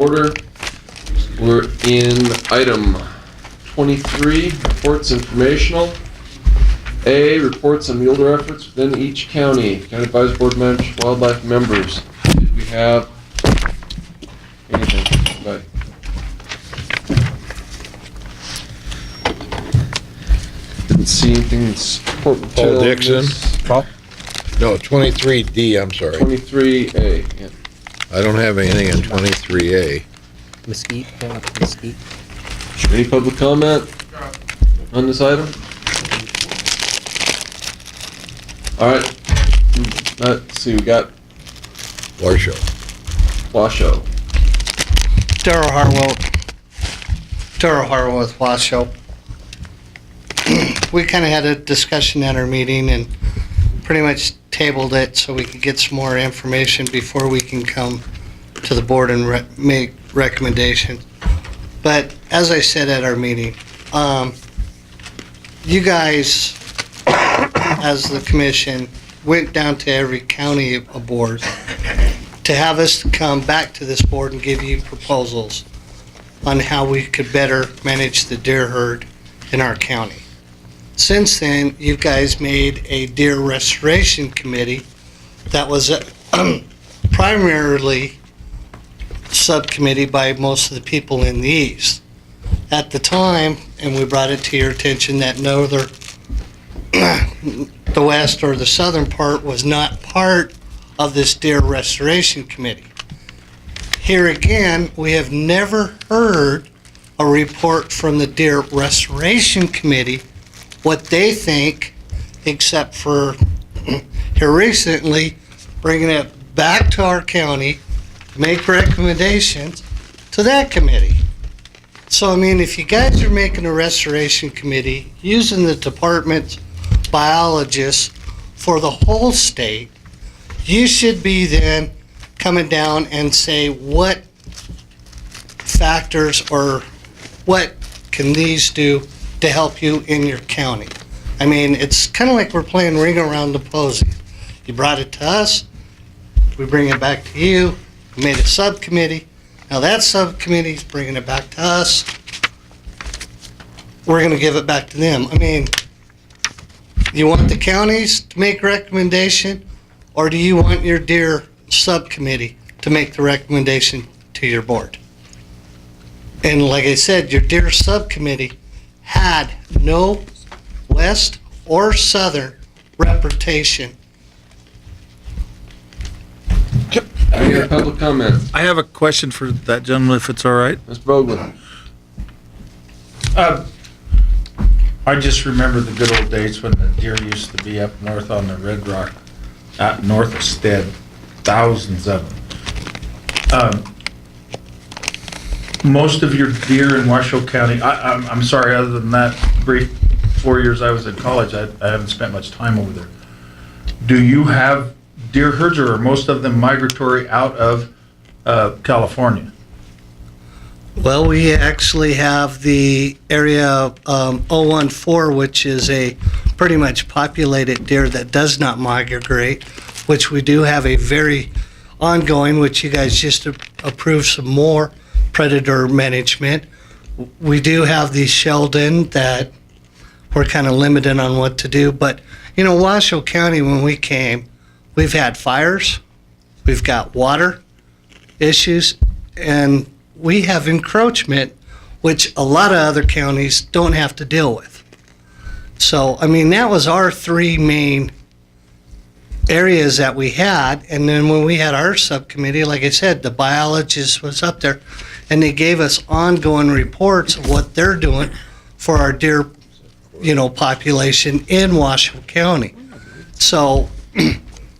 Order. We're in item 23, Reports Informational. A, reports on mule deer efforts within each county. County Advisory Board members, wildlife members. Did we have anything? Anybody? Didn't see anything that's important. Paul Dixon. Paul? No, 23D, I'm sorry. 23A. Yeah. I don't have anything on 23A. Mesquite, Mesquite. Any public comment on this item? All right. Let's see. We got Washoe. Washoe. Darrell Harwell with Washoe. We kind of had a discussion at our meeting and pretty much tabled it so we could get some more information before we can come to the board and make recommendations. But as I said at our meeting, you guys, as the commission, went down to every county board to have us come back to this board and give you proposals on how we could better manage the deer herd in our county. Since then, you guys made a deer restoration committee that was primarily subcommittee by most of the people in the east. At the time, and we brought it to your attention, that neither the west or the southern part was not part of this deer restoration committee. Here again, we have never heard a report from the deer restoration committee what they think, except for here recently bringing it back to our county to make recommendations to that committee. So, I mean, if you guys are making a restoration committee using the department's biologists for the whole state, you should be then coming down and say what factors or what can these do to help you in your county. I mean, it's kind of like we're playing ring around the posy. You brought it to us, we bring it back to you, we made a subcommittee. Now that subcommittee's bringing it back to us. We're gonna give it back to them. I mean, you want the counties to make a recommendation, or do you want your deer subcommittee to make the recommendation to your board? And like I said, your deer subcommittee had no west or southern representation. Any other public comment? I have a question for that gentleman, if it's all right. Ms. Boglin. I just remember the good old days when the deer used to be up north on the Red Rock, north of Stead, thousands of them. Most of your deer in Washoe County, I'm sorry, other than that brief 4 years I was in college, I haven't spent much time over there. Do you have deer herds, or are most of them migratory out of California? Well, we actually have the area 014, which is a pretty much populated deer that does not migrate, which we do have a very ongoing, which you guys just approved some more predator management. We do have the Sheldon that we're kind of limited on what to do, but you know, Washoe County, when we came, we've had fires, we've got water issues, and we have encroachment, which a lot of other counties don't have to deal with. So, I mean, that was our three main areas that we had. And then when we had our subcommittee, like I said, the biologist was up there, and they gave us ongoing reports of what they're doing for our deer, you know, population in Washoe County. So,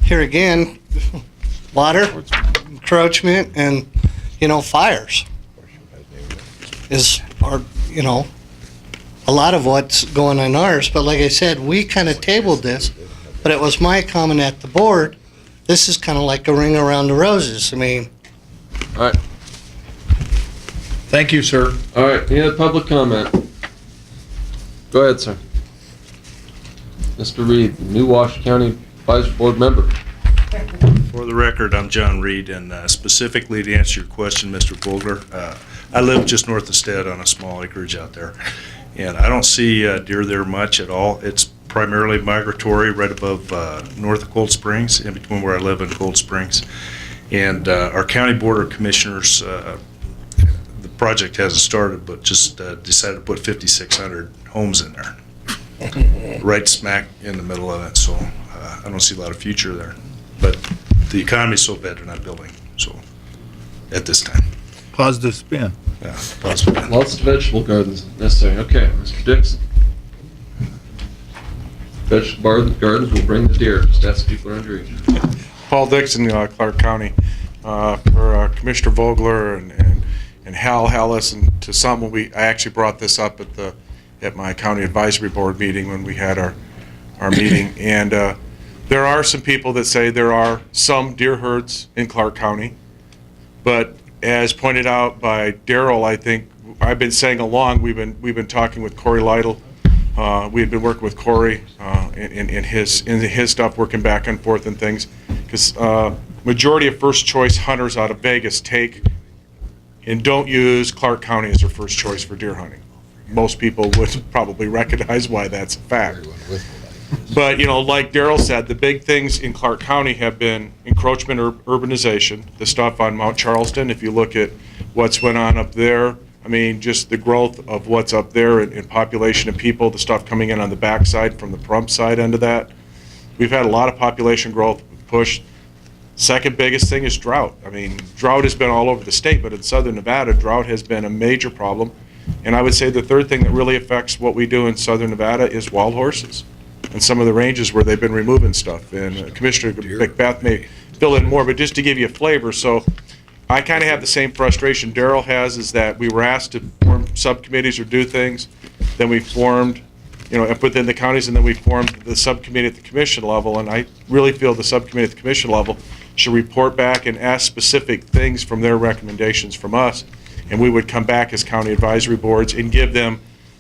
here again, water, encroachment, and you know, fires are, you know, a lot of what's going on ours. But like I said, we kind of tabled this, but it was my comment at the board, this is kind of like a ring around the roses. I mean. All right. Thank you, sir. All right. Any other public comment? Go ahead, sir. Mr. Reed, new Washoe County Advisory Board member. For the record, I'm John Reed, and specifically to answer your question, Mr. Vogler, I live just north of Stead on a small acreage out there, and I don't see deer there much at all. It's primarily migratory right above north of Cold Springs, in between where I live and Cold Springs. And our county board of commissioners, the project hasn't started, but just decided to put 5,600 homes in there, right smack in the middle of it. So I don't see a lot of future there. But the economy's so bad they're not building, so, at this time. Positive spin. Yeah, positive. Lots of vegetable gardens necessary. Okay, Mr. Dixon. Vegetable gardens will bring the deer. Just ask people around your age. Paul Dixon, Clark County, for Commissioner Vogler and Hal listened to some when I actually brought this up at my county advisory board meeting when we had our meeting, and there are some people that say there are some deer herds in Clark County, but as pointed out by Daryl, I think I've been saying along, we've been talking with Corey Lytle. We had been working with Corey in his stuff, working back and forth and things, because majority of first choice hunters out of Vegas take and don't use Clark County as their first choice for deer hunting. Most people would probably recognize why that's a fact. But, like Daryl said, the big things in Clark County have been encroachment or urbanization, the stuff on Mount Charleston. If you look at what's went on up there, I mean, just the growth of what's up there in population of people, the stuff coming in on the backside from the Pahrump side end of that. We've had a lot of population growth pushed. Second biggest thing is drought. I mean, drought has been all over the state, but in southern Nevada, drought has been a major problem. And I would say the third thing that really affects what we do in southern Nevada is wild horses and some of the ranges where they've been removing stuff. And Commissioner Macbeth may fill in more, but just to give you a flavor, so I kind of have the same frustration Daryl has, is that we were asked to form subcommittees or do things, then we formed, and within the counties, and then we formed the subcommittee at the commission level, and I really feel the subcommittee at the commission level should report back and ask specific things from their recommendations from us, and we would come back as county advisory boards and give them,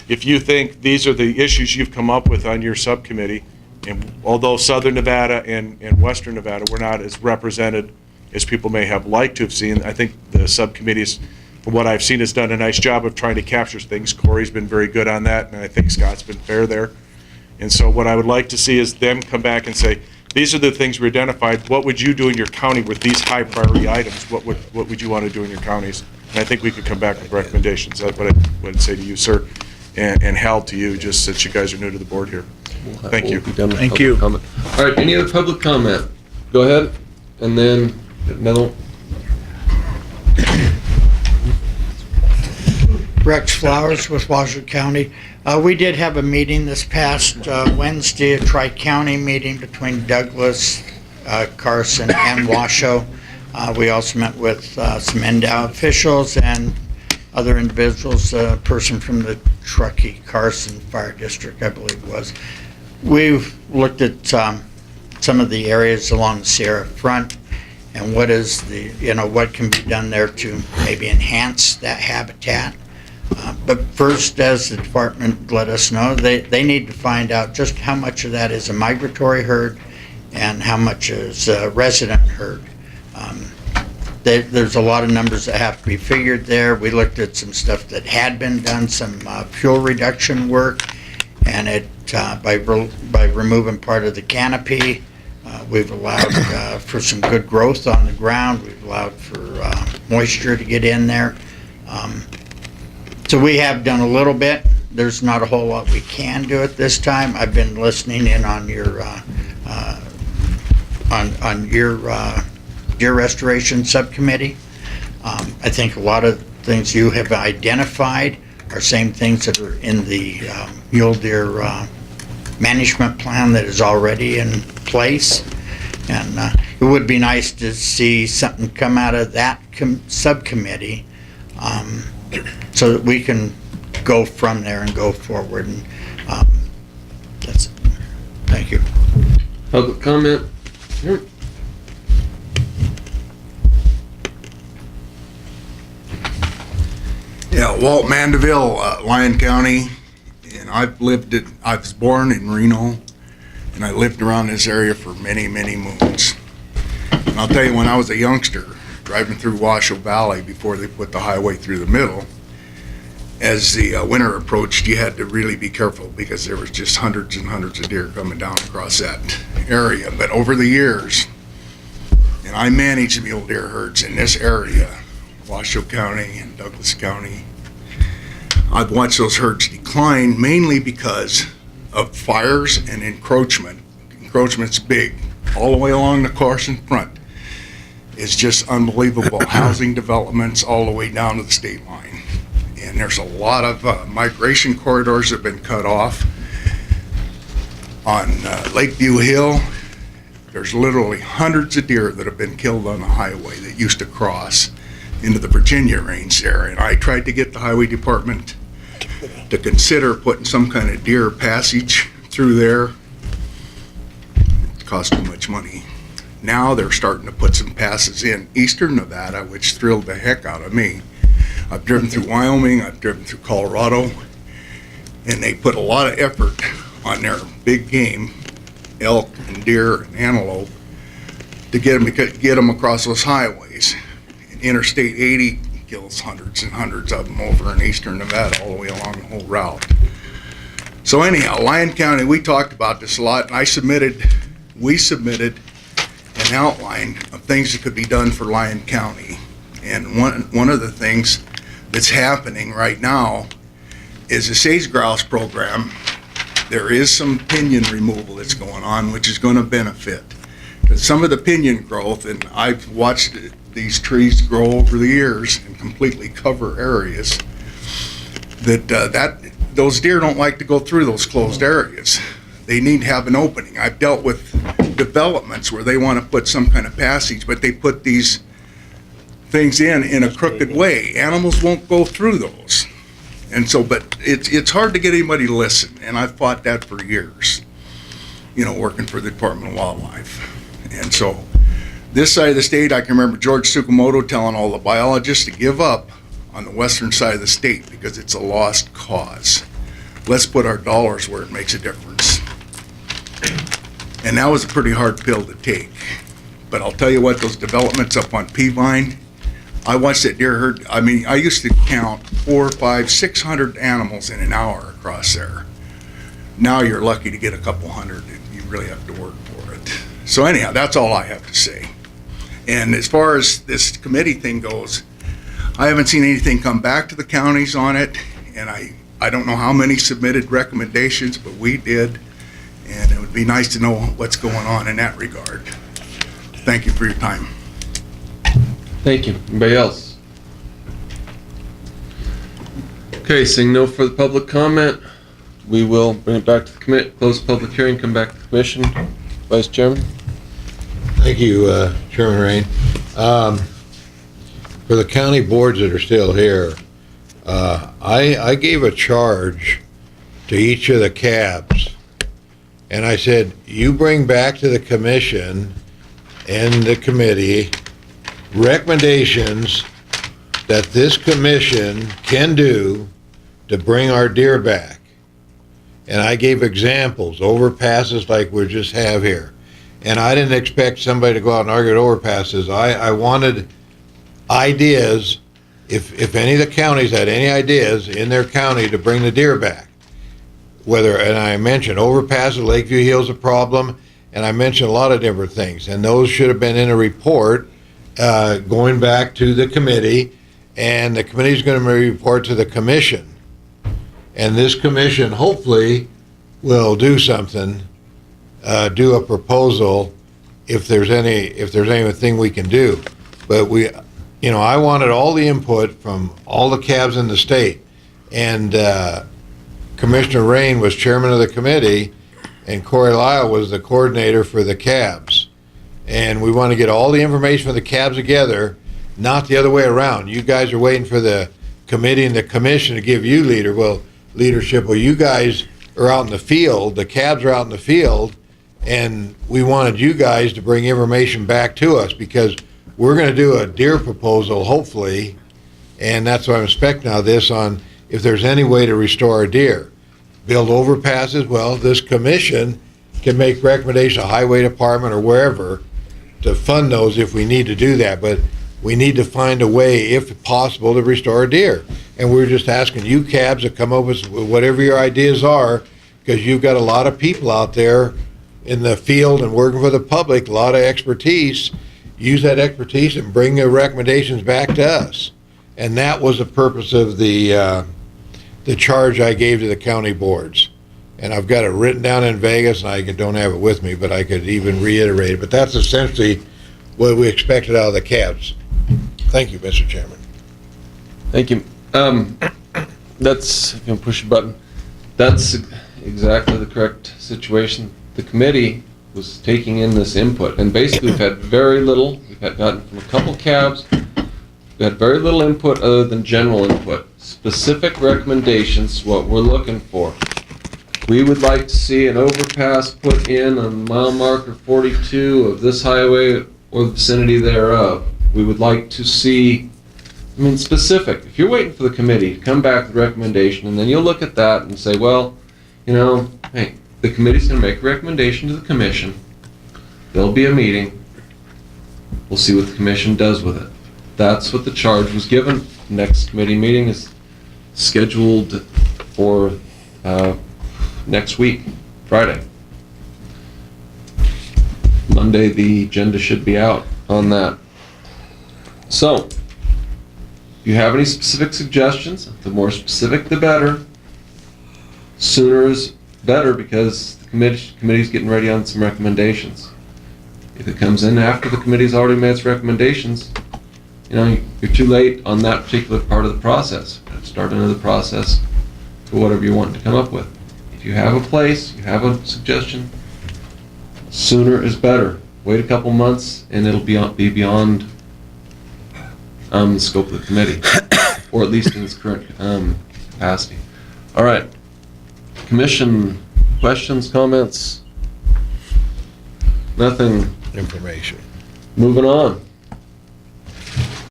if you think these are the issues you've come up with on your subcommittee, and although Southern Nevada and Western Nevada were not as represented as people may have liked to have seen, I think the subcommittees, from what I've seen, has done a nice job of trying to capture things. Corey's been very good on that, and I think Scott's been fair there. And so what I would like to see is them come back and say, these are the things we identified. What would you do in your county with these high priority items? What would you want to do in your counties? And I think we could come back with recommendations. That's what I would say to you, sir, and Hal, to you, just since you guys are new to the board here. Thank you. Thank you. All right, any other public comment? Go ahead, and then another. Rex Flowers with Washoe County. We did have a meeting this past Wednesday, a tri-county meeting between Douglas, Carson, and Washoe. We also met with some NDOW officials and other individuals, a person from the Truckee Carson Fire District, I believe it was. We've looked at some of the areas along the Sierra Front and what is what can be done there to maybe enhance that habitat. But first, as the department let us know, they need to find out just how much of that is a migratory herd and how much is a resident herd. There's a lot of numbers that have to be figured there. We looked at some stuff that had been done, some fuel reduction work, and by removing part of the canopy, we've allowed for some good growth on the ground. We've allowed for moisture to get in there. So we have done a little bit. There's not a whole lot we can do at this time. I've been listening in on your deer restoration subcommittee. I think a lot of things you have identified are same things that are in the mule deer management plan that is already in place. And it would be nice to see something come out of that subcommittee so that we can go from there and go forward. And that's it. Thank you. Public comment? Here. Yeah, Walt Mandeville, Lyon County, and I was born in Reno, and I lived around this area for many, many moons. And I'll tell you, when I was a youngster, driving through Washoe Valley before they put the highway through the middle, as the winter approached, you had to really be careful because there was just hundreds and hundreds of deer coming down across that area. But over the years, and I manage mule deer herds in this area, Washoe County and Douglas County, I've watched those herds decline mainly because of fires and encroachment. Encroachment's big, all the way along the course in front. It's just unbelievable. Housing developments all the way down to the state line. And there's a lot of migration corridors that have been cut off. On Lakeview Hill, there's literally hundreds of deer that have been killed on the highway that used to cross into the Virginia range there. And I tried to get the highway department to consider putting some kind of deer passage through there. It cost too much money. Now they're starting to put some passes in eastern Nevada, which thrilled the heck out of me. I've driven through Wyoming, I've driven through Colorado, and they put a lot of effort on their big game, elk and deer and antelope, to get them across those highways. And Interstate 80 kills hundreds and hundreds of them over in eastern Nevada, all the way along the whole route. So anyhow, Lyon County, we talked about this a lot, and we submitted an outline of things that could be done for Lyon County. And one of the things that's happening right now is the sage grouse program. There is some pinion removal that's going on, which is going to benefit. But some of the pinion growth, and I've watched these trees grow over the years and completely cover areas, that those deer don't like to go through those closed areas. They need to have an opening. I've dealt with developments where they want to put some kind of passage, but they put these things in a crooked way. Animals won't go through those. And so, but it's hard to get anybody to listen, and I've fought that for years, working for the Department of Wildlife. And so, this side of the state, I can remember George Tsukamoto telling all the biologists to give up on the western side of the state because it's a lost cause. Let's put our dollars where it makes a difference. And that was a pretty hard pill to take. But I'll tell you what, those developments up on Peavine, I watched that deer herd. I mean, I used to count 400, 500, 600 animals in an hour across there. Now you're lucky to get a couple hundred. You really have to work for it. So anyhow, that's all I have to say. And as far as this committee thing goes, I haven't seen anything come back to the counties on it. And I don't know how many submitted recommendations, but we did. And it would be nice to know what's going on in that regard. Thank you for your time. Thank you. Anybody else? Okay, seeing no further public comment, we will bring it back to the committee, close the public hearing, come back to the commission. Vice Chairman? Thank you, Chairman Rain. For the county boards that are still here, I gave a charge to each of the cabs, and I said, you bring back to the commission and the committee recommendations that this commission can do to bring our deer back. And I gave examples, overpasses like we just have here. And I didn't expect somebody to go out and argue at overpasses. I wanted ideas, if any of the counties had any ideas in their county to bring the deer back. And I mentioned overpasses, Lakeview Hill's a problem, and I mentioned a lot of different things. And those should have been in a report going back to the committee, and the committee's going to report to the commission. And this commission hopefully will do something, do a proposal if there's anything we can do. But I wanted all the input from all the cabs in the state, and Commissioner Rain was chairman of the committee, and Corey Lyle was the coordinator for the cabs. And we want to get all the information for the cabs together, not the other way around. You guys are waiting for the committee and the commission to give you leadership. Well, you guys are out in the field, the cabs are out in the field, and we wanted you guys to bring information back to us because we're going to do a deer proposal, hopefully, and that's why I'm expecting now this on if there's any way to restore our deer. Build overpasses, well, this commission can make recommendations to highway department or wherever to fund those if we need to do that, but we need to find a way, if possible, to restore deer. And we're just asking you cabs to come up with whatever your ideas are, because you've got a lot of people out there in the field and working for the public, a lot of expertise. Use that expertise and bring the recommendations back to us. And that was the purpose of the charge I gave to the county boards. And I've got it written down in Vegas, and I don't have it with me, but I could even reiterate it. But that's essentially what we expected out of the cabs. Thank you, Mr. Chairman. Thank you. That's, if you can push a button, that's exactly the correct situation. The committee was taking in this input, and basically we've had very little, gotten from a couple cabs, we had very little input other than general input. Specific recommendations, what we're looking for. We would like to see an overpass put in on mile marker 42 of this highway or the vicinity thereof. We would like to see, specific. If you're waiting for the committee to come back with a recommendation, and then you'll look at that and say, well, hey, the committee's going to make a recommendation to the commission. There'll be a meeting. We'll see what the commission does with it. That's what the charge was given. Next committee meeting is scheduled for next week, Friday. Monday, the agenda should be out on that. So, if you have any specific suggestions, the more specific the better. Sooner is better because the committee's getting ready on some recommendations. If it comes in after the committee's already made its recommendations, you're too late on that particular part of the process. Start another process for whatever you want to come up with. If you have a place, you have a suggestion, sooner is better. Wait a couple months and it'll be beyond the scope of the committee, or at least in its current capacity. All right. Commission questions, comments? Nothing. Information. Moving on.